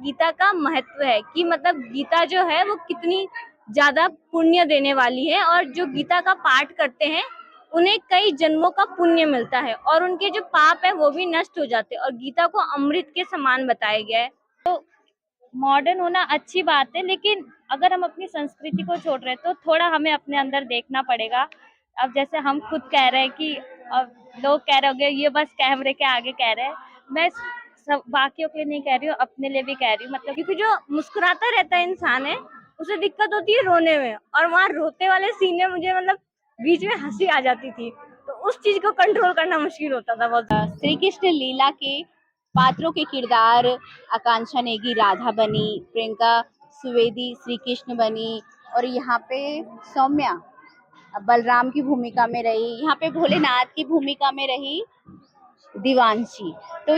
गीता का महत्व है कि मतलब गीता जो है वो कितनी ज्यादा पुण्य देने वाली है, और जो गीता का पाठ करते हैं उन्हें कई जन्मों का पुण्य मिलता है और उनके जो पाप है वो भी नष्ट हो जाते हैं, और गीता को अमृत के समान बताया गया है। मॉडर्न होना अच्छी बात है, लेकिन अगर हम अपनी संस्कृति को छोड़ रहे हैं तो थोड़ा हमें अपने अंदर देखना पड़ेगा। अब जैसे हम खुद कह रहे हैं कि अब लोग कह रहे होंगे ये बस कैमरे के आगे कह रहे हैं, मैं सब बाकियों के लिए नहीं कह रही हूँ, अपने लिए भी कह रही हूँ। मतलब क्योंकि जो मुस्कुराता रहता है इंसान है उसे दिक्कत होती है रोने में, और वहाँ रोते वाले सीन में मुझे मतलब बीच में हंसी आ जाती थी, तो उस चीज को कंट्रोल करना मुश्किल होता था बहुत। श्री कृष्ण लीला के पात्रों के किरदार, आकांक्षा नेगी राधा बनी, प्रियंका सुवेदी श्री कृष्ण बनी, और यहाँ पे सौम्या बलराम की भूमिका में रही, यहाँ पे भोलेनाथ की भूमिका में रही दिवांशी। तो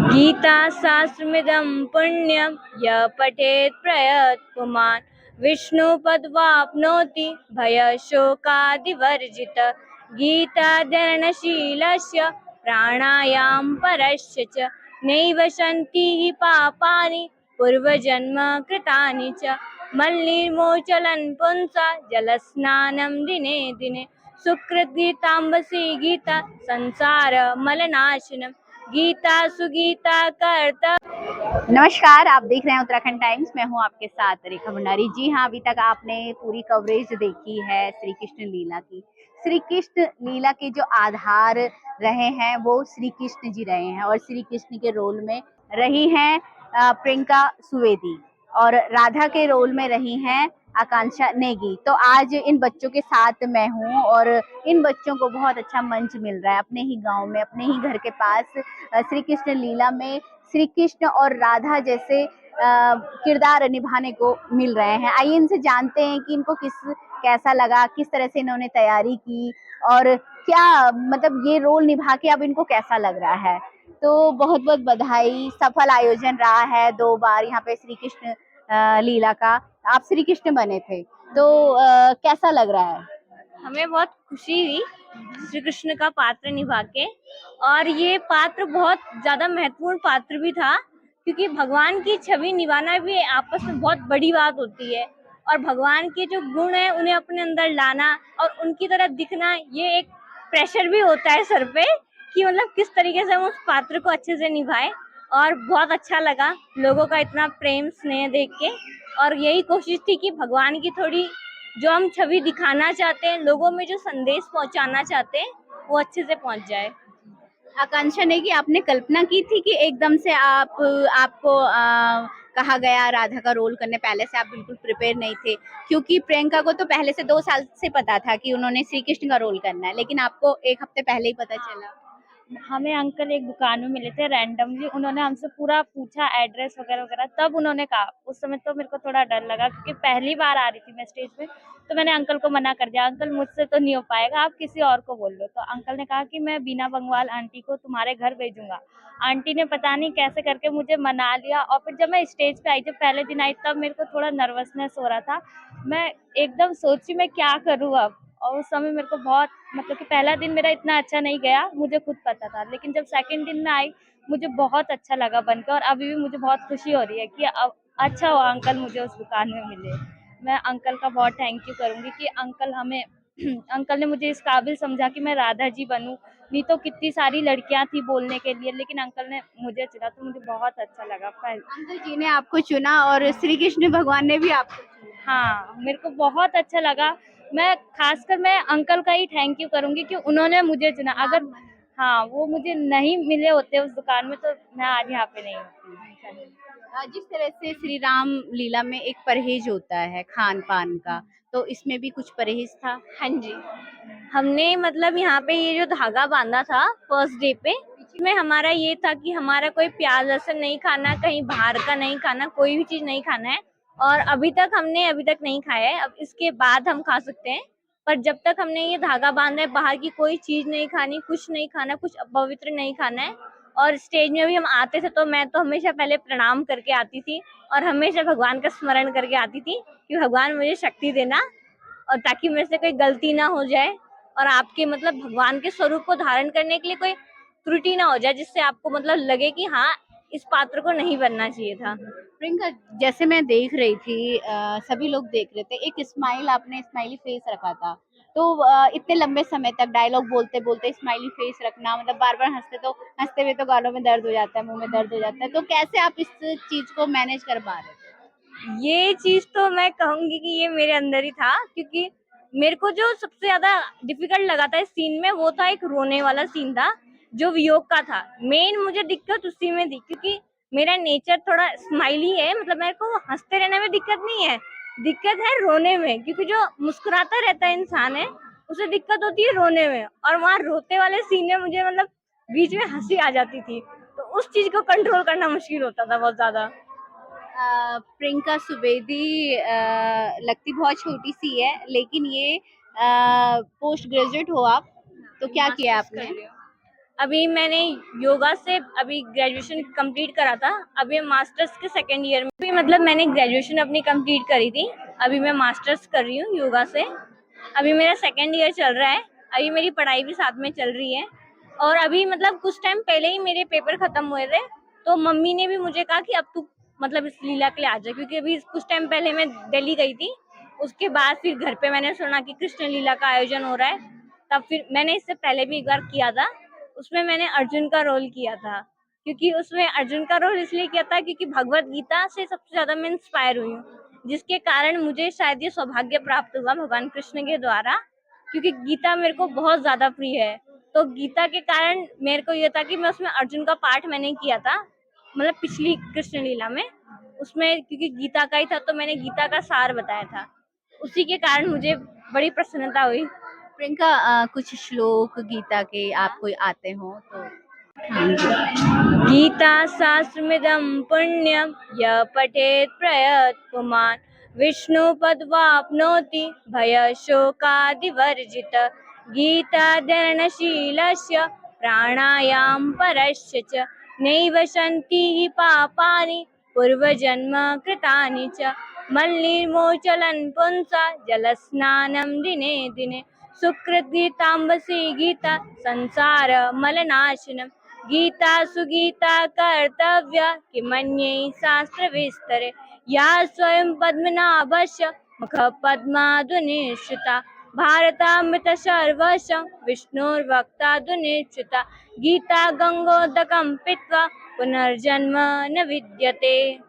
गीता शास्त्रमिदं पुण्यं यः पठेत् प्रयत्पुमान् विष्णुपदवाप्नोति भयशोकादिवर्जितः। गीताध्ययनशीलस्य प्राणायाम परस्य च नैव सन्ति हि पापानि पूर्वजन्म कृतानि च। मल्लिर्मोचनं पुंसा जलस्नानं दिने दिने सुकृत गीताम्बसी गीता संसार मलनाशनम। गीता सुगीता करता। नमस्कार, आप देख रहे हैं उत्तराखंड टाइम्स। मैं हूं आपके साथ रेखा भंडारी। जी हाँ, अभी तक आपने पूरी कवरेज देखी है श्री कृष्ण लीला की। श्री कृष्ण लीला के जो आधार रहे हैं वो श्री कृष्ण जी रहे हैं, और श्री कृष्ण के रोल में रही हैं प्रियंका सुवेदी, और राधा के रोल में रही हैं आकांक्षा नेगी। तो आज इन बच्चों के साथ मैं हूँ, और इन बच्चों को बहुत अच्छा मंच मिल रहा है अपने ही गांव में, अपने ही घर के पास श्री कृष्ण लीला में श्री कृष्ण और राधा जैसे किरदार निभाने को मिल रहे हैं। आइए इनसे जानते हैं कि इनको कैसा लगा, किस तरह से इन्होंने तैयारी की, और क्या मतलब ये रोल निभा के अब इनको कैसा लग रहा है। तो बहुत बहुत बधाई। सफल आयोजन रहा है 2 बार यहाँ पे श्री कृष्ण लीला का। आप श्री कृष्ण बने थे, तो कैसा लग रहा है? हमें बहुत खुशी हुई श्री कृष्ण का पात्र निभा के, और ये पात्र बहुत ज्यादा महत्वपूर्ण पात्र भी था, क्योंकि भगवान की छवि निभाना भी आपस में बहुत बड़ी बात होती है, और भगवान के जो गुण है उन्हें अपने अंदर लाना और उनकी तरह दिखना, ये एक प्रेशर भी होता है सर पे कि मतलब किस तरीके से हम उस पात्र को अच्छे से निभाए। और बहुत अच्छा लगा लोगों का इतना प्रेम स्नेह देख के, और यही कोशिश थी कि भगवान की थोड़ी जो हम छवि दिखाना चाहते हैं, लोगों में जो संदेश पहुंचाना चाहते हैं, वो अच्छे से पहुंच जाए। आकांक्षा ने कि आपने कल्पना की थी कि एकदम से आपको कहा गया राधा का रोल करने, पहले से आप बिल्कुल प्रिपेयर नहीं थे? क्योंकि प्रियंका को तो पहले से 2 साल से पता था कि उन्होंने श्री कृष्ण का रोल करना है, लेकिन आपको 1 हफ्ते पहले ही पता चला। हमें अंकल एक दुकान में मिले थे रैंडमली, उन्होंने हमसे पूरा पूछा एड्रेस वगैरह वगैरह, तब उन्होंने कहा। उस समय तो मेरे को थोड़ा डर लगा क्योंकि पहली बार आ रही थी मैं स्टेज पे, तो मैंने अंकल को मना कर दिया, अंकल मुझसे तो नहीं हो पाएगा, आप किसी और को बोल लो। तो अंकल ने कहा कि मैं बीना बंगवाल आंटी को तुम्हारे घर भेजूंगा। आंटी ने पता नहीं कैसे करके मुझे मना लिया, और फिर जब मैं स्टेज पे आई, जब पहले दिन आई, तब मेरे को थोड़ा नर्वसनेस हो रहा था। मैं एकदम सोची मैं क्या करूँ अब, और उस समय मेरे को बहुत मतलब कि पहला दिन मेरा इतना अच्छा नहीं गया, मुझे खुद पता था, लेकिन जब सेकंड दिन में आई मुझे बहुत अच्छा लगा बनकर, और अभी भी मुझे बहुत खुशी हो रही है कि अब अच्छा हुआ अंकल मुझे उस दुकान में मिले। मैं अंकल का बहुत थैंक यू करूंगी कि अंकल हमें अंकल ने मुझे इस काबिल समझा कि मैं राधा जी बनूं। नहीं तो कितनी सारी लड़कियां थी बोलने के लिए, लेकिन अंकल ने मुझे चुना, तो मुझे बहुत अच्छा लगा। अंकल जी ने आपको चुना और श्री कृष्ण भगवान ने भी आपको चुना। हाँ, मेरे को बहुत अच्छा लगा। मैं अंकल का ही थैंक यू करूंगी कि उन्होंने मुझे चुना। अगर हाँ वो मुझे नहीं मिले होते उस दुकान में, तो मैं आज यहाँ पे नहीं होती। जिस तरह से श्री राम लीला में एक परहेज होता है खान पान का, तो इसमें भी कुछ परहेज था? हाँ जी, हमने मतलब यहाँ पे ये जो धागा बांधा था फर्स्ट डे पे, इसमें हमारा ये था कि हमारा कोई प्याज लहसुन नहीं खाना, कहीं बाहर का नहीं खाना, कोई भी चीज नहीं खाना है। और अभी तक नहीं खाया है, अब इसके बाद हम खा सकते हैं। पर जब तक हमने ये धागा बांधा है, बाहर की कोई चीज नहीं खानी, कुछ नहीं खाना, कुछ अपवित्र नहीं खाना है। और स्टेज में भी हम आते थे तो मैं तो हमेशा पहले प्रणाम करके आती थी, और हमेशा भगवान का स्मरण करके आती थी कि भगवान मुझे शक्ति देना, और ताकि मेरे से कोई गलती ना हो जाए, और आपके मतलब भगवान के स्वरूप को धारण करने के लिए कोई त्रुटि ना हो जाए, जिससे आपको मतलब लगे कि हाँ इस पात्र को नहीं बनना चाहिए था। प्रियंका, जैसे मैं देख रही थी, सभी लोग देख रहे थे, एक स्माइल, आपने स्माइली फेस रखा था, तो इतने लंबे समय तक डायलॉग बोलते बोलते स्माइली फेस रखना, मतलब बार बार हंसते हुए तो गालों में दर्द हो जाता है, मुंह में दर्द हो जाता है, तो कैसे आप इस चीज को मैनेज कर पा रहे थे? ये चीज तो मैं कहूंगी कि ये मेरे अंदर ही था, क्योंकि मेरे को जो सबसे ज्यादा डिफिकल्ट लगा था इस सीन में वो था एक रोने वाला सीन था जो वियोग का था। मेन मुझे दिक्कत उसी में थी, क्योंकि मेरा नेचर थोड़ा स्माइली है, मतलब मेरे को हंसते रहने में दिक्कत नहीं है, दिक्कत है रोने में, क्योंकि जो मुस्कुराता रहता है इंसान है उसे दिक्कत होती है रोने में, और वहां रोते वाले सीन में मुझे मतलब बीच में हंसी आ जाती थी, तो उस चीज को कंट्रोल करना मुश्किल होता था बहुत ज्यादा। प्रियंका सुवेदी लगती बहुत छोटी सी है, लेकिन ये पोस्ट ग्रेजुएट हो आप, तो क्या किया मास्टर्स कर आपने? रही हूँ। अभी मैंने योगा से अभी ग्रेजुएशन कंप्लीट करा था, अभी मास्टर्स के सेकेंड ईयर में भी, मतलब मैंने ग्रेजुएशन अपनी कंप्लीट करी थी, अभी मैं मास्टर्स कर रही हूँ योगा से। अभी मेरा सेकेंड ईयर चल रहा है, अभी मेरी पढ़ाई भी साथ में चल रही है, और अभी मतलब कुछ टाइम पहले ही मेरे पेपर खत्म हुए थे, तो मम्मी ने भी मुझे कहा कि अब तू मतलब इस लीला के लिए आ जा, क्योंकि अभी कुछ टाइम पहले मैं दिल्ली गई थी, उसके बाद फिर घर पे मैंने सुना कि कृष्ण लीला का आयोजन हो रहा है, तब फिर मैंने इससे पहले भी एक बार किया था, उसमें मैंने अर्जुन का रोल किया था, क्योंकि उसमें अर्जुन का रोल इसलिए किया था क्योंकि भगवत गीता से सबसे ज्यादा मैं इंस्पायर हुई हूँ, जिसके कारण मुझे शायद ये सौभाग्य प्राप्त हुआ भगवान कृष्ण के द्वारा, क्योंकि गीता मेरे को बहुत ज्यादा प्रिय है। तो गीता के कारण मेरे को ये था कि मैं उसमें अर्जुन का पाठ मैंने किया था, मतलब पिछली कृष्ण लीला में, उसमें क्योंकि गीता का ही था तो मैंने गीता का सार बताया था, उसी के कारण मुझे बड़ी प्रसन्नता हुई। प्रियंका, कुछ श्लोक गीता के आपको आते हो तो? हाँ जी। गीता शास्त्रमिदं पुण्यं यः पठेत् प्रयत् पुमान् विष्णुपदवाप्नोति भयशोकादिवर्जितः। गीताध्ययनशीलस्य प्राणायाम परस्य च नैव सन्ति हि पापानि पूर्वजन्म कृतानि च। मल्लिर्मोचनं पुंसा जलस्नानं दिने दिने सुकृत गीताम्बसी गीता संसार मलनाशनम्। गीता सुगीता कर्तव्या किमन्ये शास्त्र विस्तरे या स्वयं पद्मनाभस्य मुख पद्मादुनिश्चिता भारतामृत सर्वस्वं विष्णुर्भक्तादुनिश्चिता। गीता गंगोदकं पीत्वा पुनर्जन्म न विद्यते।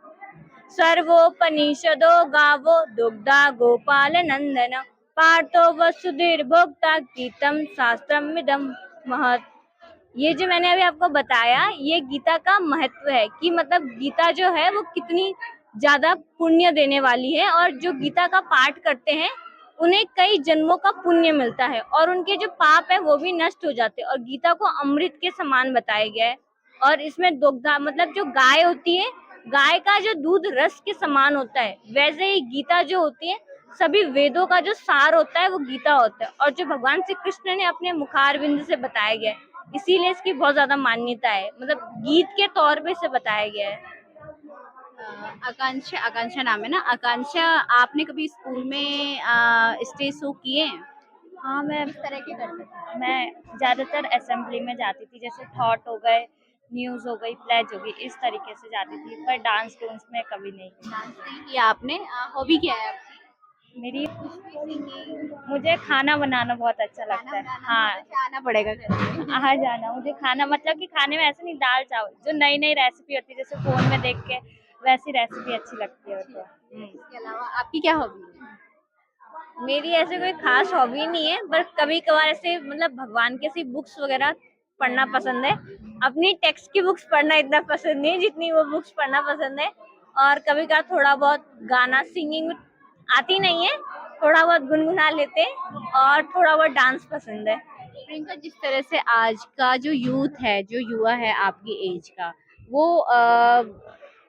सर्वोपनिषदो गावो दुग्धा गोपाल नंदन पार्थो वसुधीर्भोक्ता गीतम शास्त्रमिदं महत्। ये जो मैंने अभी आपको बताया ये गीता का महत्व है, कि मतलब गीता जो है वो कितनी ज्यादा पुण्य देने वाली है, और जो गीता का पाठ करते हैं उन्हें कई जन्मों का पुण्य मिलता है, और उनके जो पाप है वो भी नष्ट हो जाते हैं, और गीता को अमृत के समान बताया गया है। और इसमें दुग्धा मतलब जो गाय होती है, गाय का जो दूध रस के समान होता है, वैसे ही गीता जो होती है सभी वेदों का जो सार होता है वो गीता होता है, और जो भगवान श्री कृष्ण ने अपने मुखारविंद से बताया गया है, इसीलिए इसकी बहुत ज्यादा मान्यता है, मतलब गीत के तौर पे इसे बताया गया है। आकांक्षा, आकांक्षा नाम है ना? आकांक्षा, आपने कभी स्कूल में स्टेज शो किए हैं? हाँ, मैं किस तरह के करते थे? मैं ज़्यादातर असेंबली में जाती थी, जैसे थॉट हो गए, न्यूज़ हो गई, प्लेज हो गई, इस तरीके से जाती थी, पर डांस में कभी नहीं किया। डांस नहीं किया आपने? हॉबी क्या है आपकी? मेरी कुछ भी, सिंगिंग? मुझे खाना बनाना बहुत अच्छा खाना लगता है। बनाना हाँ, मतलब आना पड़ेगा घर में। आ जाना मुझे खाना, मतलब कि खाने में ऐसे नहीं, दाल चावल जो नई नई रेसिपी होती है जैसे फ़ोन में देख के, वैसी रेसिपी अच्छी लगती है मेरे को। इसके अलावा आपकी क्या हॉबी है? मेरी ऐसे कोई खास हॉबी नहीं है, पर कभी कभार ऐसे मतलब भगवान के ऐसी बुक्स वगैरह पढ़ना पसंद है। अपनी टेक्स्ट की बुक्स पढ़ना इतना पसंद नहीं है जितनी वो बुक्स पढ़ना पसंद है। और कभी कभार थोड़ा बहुत गाना, सिंगिंग आती नहीं है, थोड़ा बहुत गुनगुना लेते हैं, और थोड़ा बहुत डांस पसंद है। प्रियंका, जिस तरह से आज का जो यूथ है, जो युवा है आपकी एज का, वो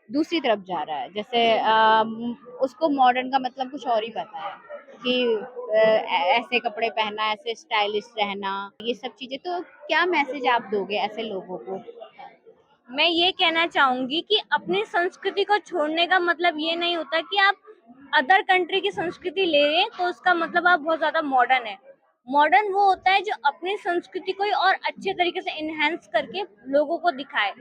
दूसरी तरफ जा रहा है, जैसे उसको मॉडर्न का मतलब कुछ और ही पता है कि ऐसे कपड़े पहनना, ऐसे स्टाइलिश रहना, ये सब चीजें, तो क्या मैसेज आप दोगे ऐसे लोगों को? मैं ये कहना चाहूंगी कि अपनी संस्कृति को छोड़ने का मतलब ये नहीं होता कि आप अदर कंट्री की संस्कृति ले रहे हैं तो उसका मतलब आप बहुत ज्यादा मॉडर्न है। मॉडर्न वो होता है जो अपनी संस्कृति को और अच्छे तरीके से इनहेंस करके लोगों को दिखाए,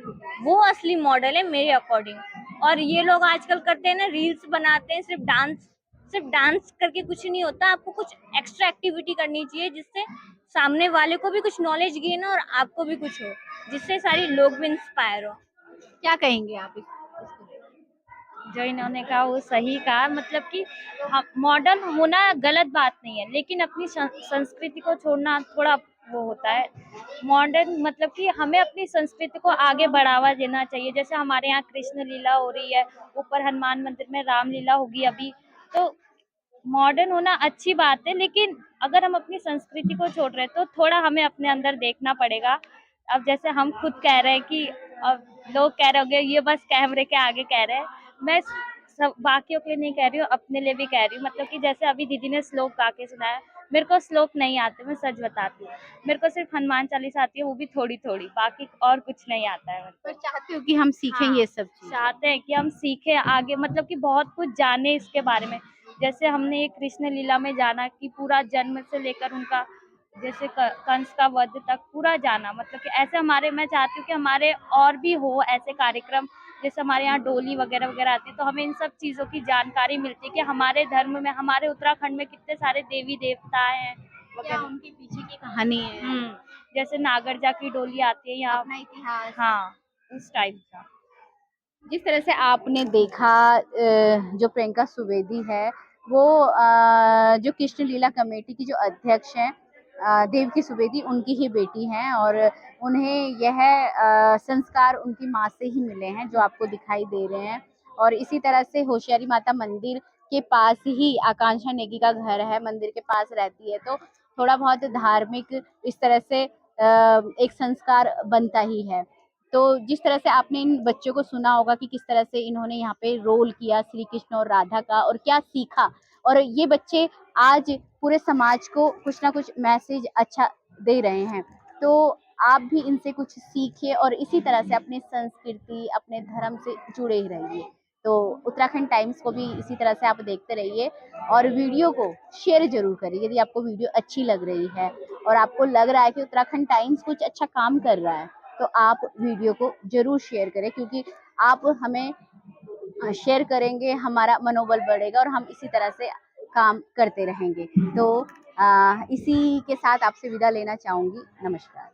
वो असली मॉडल है मेरे अकॉर्डिंग। और ये लोग आजकल करते हैं ना, रील्स बनाते हैं, सिर्फ डांस करके कुछ नहीं होता, आपको कुछ एक्स्ट्रा एक्टिविटी करनी चाहिए जिससे सामने वाले को भी कुछ नॉलेज गेन हो और आपको भी कुछ हो, जिससे सारे लोग भी इंस्पायर हो। क्या कहेंगे आप इसको लेकर? जो इन्होंने कहा वो सही कहा, मतलब कि हम मॉडर्न होना गलत बात नहीं है, लेकिन अपनी संस्कृति को छोड़ना थोड़ा वो होता है। मॉडर्न मतलब कि हमें अपनी संस्कृति को आगे बढ़ावा देना चाहिए। जैसे हमारे यहाँ कृष्ण लीला हो रही है, ऊपर हनुमान मंदिर में रामलीला होगी अभी, तो मॉडर्न होना अच्छी बात है, लेकिन अगर हम अपनी संस्कृति को छोड़ रहे हैं तो थोड़ा हमें अपने अंदर देखना पड़ेगा। अब जैसे हम खुद कह रहे हैं कि अब लोग कह रहे होंगे ये बस कैमरे के आगे कह रहे हैं, मैं सब बाकियों के लिए नहीं कह रही हूँ, अपने लिए भी कह रही हूँ। मतलब कि जैसे अभी दीदी ने श्लोक गा के सुनाया, मेरे को श्लोक नहीं आते, मैं सच बताती हूँ। मेरे को सिर्फ हनुमान चालीसा आती है, वो भी थोड़ी थोड़ी, बाकी और कुछ नहीं आता है। पर चाहते हो कि हम सीखें हाँ, ये सब चीज़? चाहते हैं कि हम सीखें आगे, मतलब कि बहुत कुछ जाने इसके बारे में। जैसे हमने ये कृष्ण लीला में जाना कि पूरा जन्म से लेकर उनका जैसे कंस का वध तक पूरा जाना, मतलब कि ऐसे हमारे, मैं चाहती हूँ कि हमारे और भी हो ऐसे कार्यक्रम। जैसे हमारे यहाँ डोली वगैरह वगैरह आती है, तो हमें इन सब चीज़ों की जानकारी मिलती है कि हमारे धर्म में, हमारे उत्तराखंड में कितने सारे देवी देवता हैं क्या वगैरह। उनके पीछे की कहानी है, जैसे नागरजा की डोली आती है यहाँ। अपना इतिहास? हाँ, उस टाइप का। जिस तरह से आपने देखा जो प्रियंका सुवेदी है वो जो कृष्ण लीला कमेटी की जो अध्यक्ष हैं देवकी सुवेदी उनकी ही बेटी हैं और उन्हें यह संस्कार उनकी माँ से ही मिले हैं जो आपको दिखाई दे रहे हैं। और इसी तरह से होशियारी माता मंदिर के पास ही आकांक्षा नेगी का घर है, मंदिर के पास रहती है, तो थोड़ा बहुत धार्मिक इस तरह से एक संस्कार बनता ही है। तो जिस तरह से आपने इन बच्चों को सुना होगा कि किस तरह से इन्होंने यहाँ पे रोल किया श्री कृष्ण और राधा का और क्या सीखा, और ये बच्चे आज पूरे समाज को कुछ ना कुछ मैसेज अच्छा दे रहे हैं। तो आप भी इनसे कुछ सीखिए और इसी तरह से अपनी संस्कृति अपने धर्म से जुड़े ही रहिए। तो उत्तराखंड टाइम्स को भी इसी तरह से आप देखते रहिए और वीडियो को शेयर जरूर करिए यदि आपको वीडियो अच्छी लग रही है और आपको लग रहा है कि उत्तराखंड टाइम्स कुछ अच्छा काम कर रहा है, तो आप वीडियो को जरूर शेयर करें, क्योंकि आप हमें शेयर करेंगे, हमारा मनोबल बढ़ेगा और हम इसी तरह से काम करते रहेंगे। तो इसी के साथ आपसे विदा लेना चाहूंगी। नमस्कार।